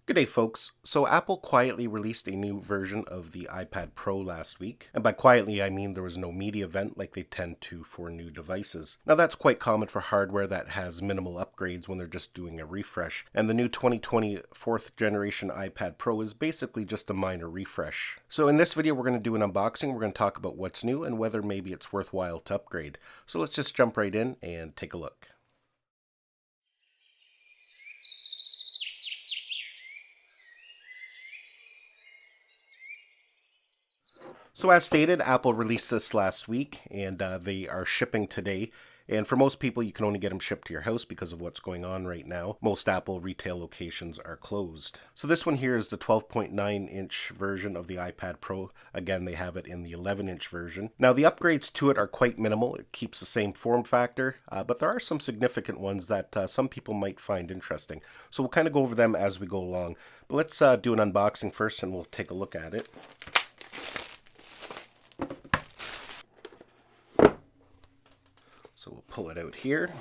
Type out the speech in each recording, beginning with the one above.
Good day, folks. So, Apple quietly released a new version of the iPad Pro last week. And by quietly, I mean there was no media event like they tend to for new devices. Now, that's quite common for hardware that has minimal upgrades when they're just doing a refresh. And the new 2020 fourth generation iPad Pro is basically just a minor refresh. So, in this video, we're going to do an unboxing. We're going to talk about what's new and whether maybe it's worthwhile to upgrade. So, let's just jump right in and take a look. So as stated, Apple released this last week, and they are shipping today. And for most people, you can only get them shipped to your house because of what's going on right now. Most Apple retail locations are closed. So this one here is the 12.9-inch version of the iPad Pro. Again, they have it in the 11-inch version. Now, the upgrades to it are quite minimal. It keeps the same form factor, but there are some significant ones that some people might find interesting. So we'll kind of go over them as we go along. But let's do an unboxing first, and we'll take a look at it. So we'll pull it out here.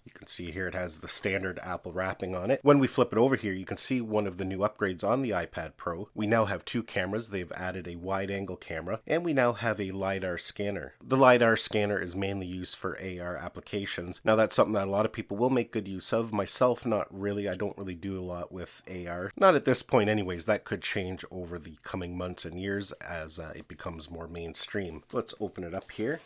You can see here it has the standard Apple wrapping on it. When we flip it over here, you can see one of the new upgrades on the iPad Pro. We now have two cameras. They've added a wide-angle camera, and we now have a LiDAR scanner. The LiDAR scanner is mainly used for AR applications. Now, that's something that a lot of people will make good use of. Myself, not really. I don't really do a lot with AR. Not at this point anyways. That could change over the coming months and years as it becomes more mainstream. Let's open it up here.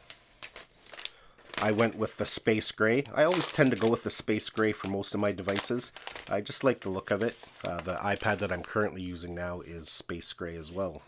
I went with the space gray. I always tend to go with the space gray for most of my devices. I just like the look of it. The iPad that I'm currently using now is space gray as well.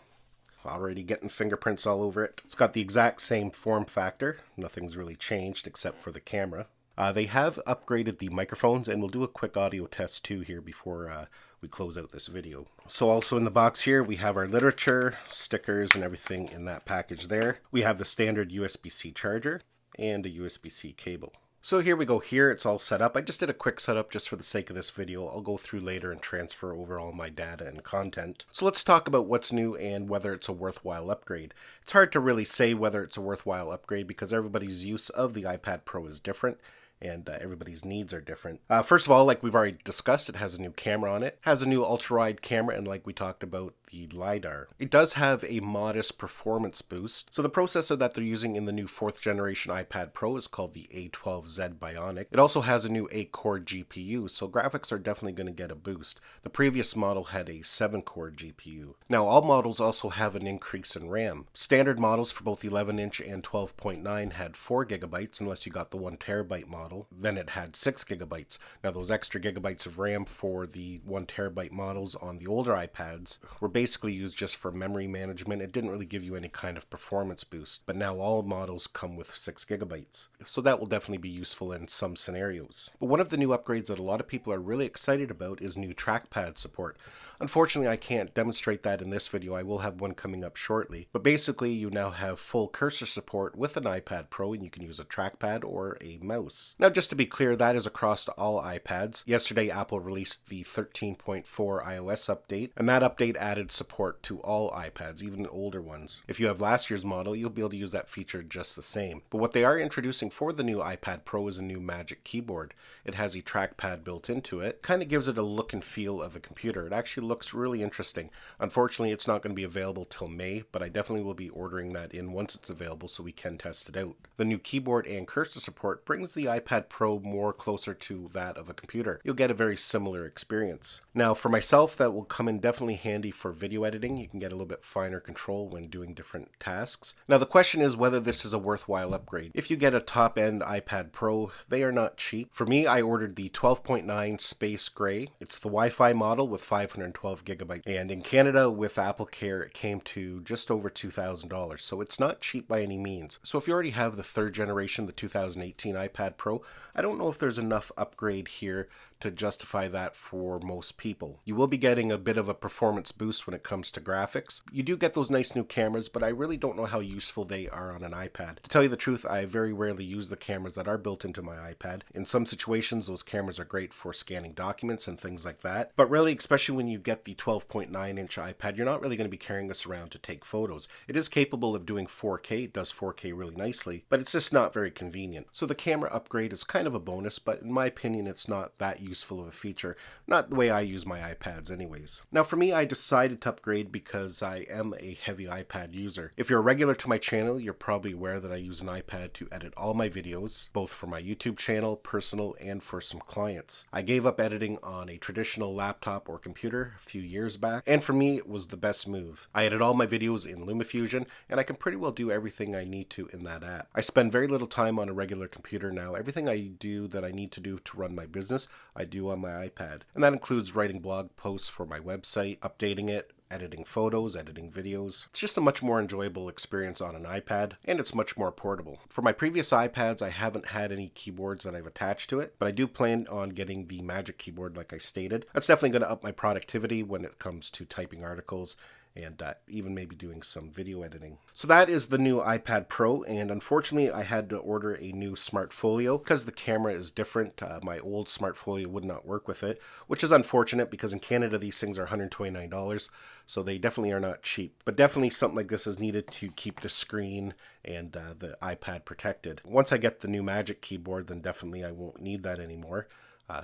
Already getting fingerprints all over it. It's got the exact same form factor. Nothing's really changed except for the camera. They have upgraded the microphones, and we'll do a quick audio test too here before we close out this video. So also in the box here, we have our literature, stickers, and everything in that package there. We have the standard USB-C charger and a USB-C cable. So here we go here, it's all set up. I just did a quick setup just for the sake of this video. I'll go through later and transfer over all my data and content. So let's talk about what's new and whether it's a worthwhile upgrade. It's hard to really say whether it's a worthwhile upgrade because everybody's use of the iPad Pro is different, and everybody's needs are different. First of all, like we've already discussed, it has a new camera on it, has a new ultra-wide camera, and like we talked about, the LiDAR. It does have a modest performance boost. So the processor that they're using in the new 4th generation iPad Pro is called the A12Z Bionic. It also has a new 8-core GPU, so graphics are definitely going to get a boost. The previous model had a 7-core GPU. Now, all models also have an increase in RAM. Standard models for both 11-inch and 12.9 had 4 gigabytes, unless you got the 1 terabyte model. Then it had 6 gigabytes. Now, those extra gigabytes of RAM for the 1 terabyte models on the older iPads were basically used just for memory management. It didn't really give you any kind of performance boost, but now all models come with 6 gigabytes. So that will definitely be useful in some scenarios. But one of the new upgrades that a lot of people are really excited about is new trackpad support. Unfortunately, I can't demonstrate that in this video. I will have one coming up shortly. But basically, you now have full cursor support with an iPad Pro, and you can use a trackpad or a mouse. Now, just to be clear, that is across to all iPads. Yesterday, Apple released the 13.4 iOS update, and that update added support to all iPads, even older ones. If you have last year's model, you'll be able to use that feature just the same. But what they are introducing for the new iPad Pro is a new Magic Keyboard. It has a trackpad built into it. Kind of gives it a look and feel of a computer. It actually looks really interesting. Unfortunately, it's not going to be available till May, but I definitely will be ordering that in once it's available so we can test it out. The new keyboard and cursor support brings the iPad Pro more closer to that of a computer. You'll get a very similar experience. Now, for myself, that will come in definitely handy for video editing. You can get a little bit finer control when doing different tasks. Now, the question is whether this is a worthwhile upgrade. If you get a top-end iPad Pro, they are not cheap. For me, I ordered the 12.9 Space Gray. It's the Wi-Fi model with 512 gigabytes. And in Canada, with Apple Care, it came to just over $2,000. So it's not cheap by any means. So if you already have the 3rd generation, the 2018 iPad Pro, I don't know if there's enough upgrade here to justify that for most people. You will be getting a bit of a performance boost when it comes to graphics. You do get those nice new cameras, but I really don't know how useful they are on an iPad. To tell you the truth, I very rarely use the cameras that are built into my iPad. In some situations, those cameras are great for scanning documents and things like that. But really, especially when you get the 12.9-inch iPad, you're not really going to be carrying this around to take photos. It is capable of doing 4K, it does 4K really nicely, but it's just not very convenient. So the camera upgrade is kind of a bonus, but in my opinion, it's not that useful of a feature. Not the way I use my iPads anyways. Now for me, I decided to upgrade because I am a heavy iPad user. If you're a regular to my channel, you're probably aware that I use an iPad to edit all my videos, both for my YouTube channel, personal, and for some clients. I gave up editing on a traditional laptop or computer a few years back, and for me, it was the best move. I edit all my videos in LumaFusion, and I can pretty well do everything I need to in that app. I spend very little time on a regular computer now. Everything I do that I need to do to run my business, I do on my iPad. And that includes writing blog posts for my website, updating it, editing photos, editing videos. It's just a much more enjoyable experience on an iPad, and it's much more portable. For my previous iPads, I haven't had any keyboards that I've attached to it, but I do plan on getting the Magic Keyboard like I stated. That's definitely going to up my productivity when it comes to typing articles and even maybe doing some video editing. So that is the new iPad Pro, and unfortunately I had to order a new Smart Folio because the camera is different. My old Smart Folio would not work with it, which is unfortunate because in Canada these things are $129, so they definitely are not cheap. But definitely something like this is needed to keep the screen and the iPad protected. Once I get the new Magic Keyboard, then definitely I won't need that anymore.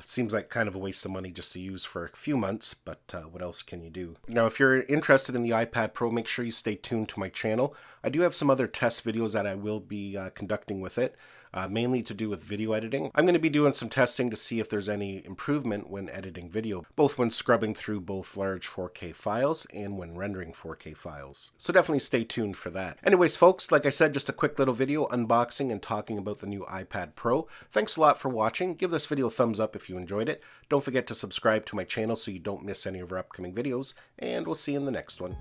Seems like kind of a waste of money just to use for a few months, but what else can you do? Now, if you're interested in the iPad Pro, make sure you stay tuned to my channel. I do have some other test videos that I will be conducting with it, mainly to do with video editing. I'm going to be doing some testing to see if there's any improvement when editing video, both when scrubbing through both large 4K files and when rendering 4K files. So definitely stay tuned for that. Anyways, folks, like I said, just a quick little video unboxing and talking about the new iPad Pro. Thanks a lot for watching. Give this video a thumbs up if you enjoyed it. Don't forget to subscribe to my channel so you don't miss any of our upcoming videos, and we'll see you in the next one.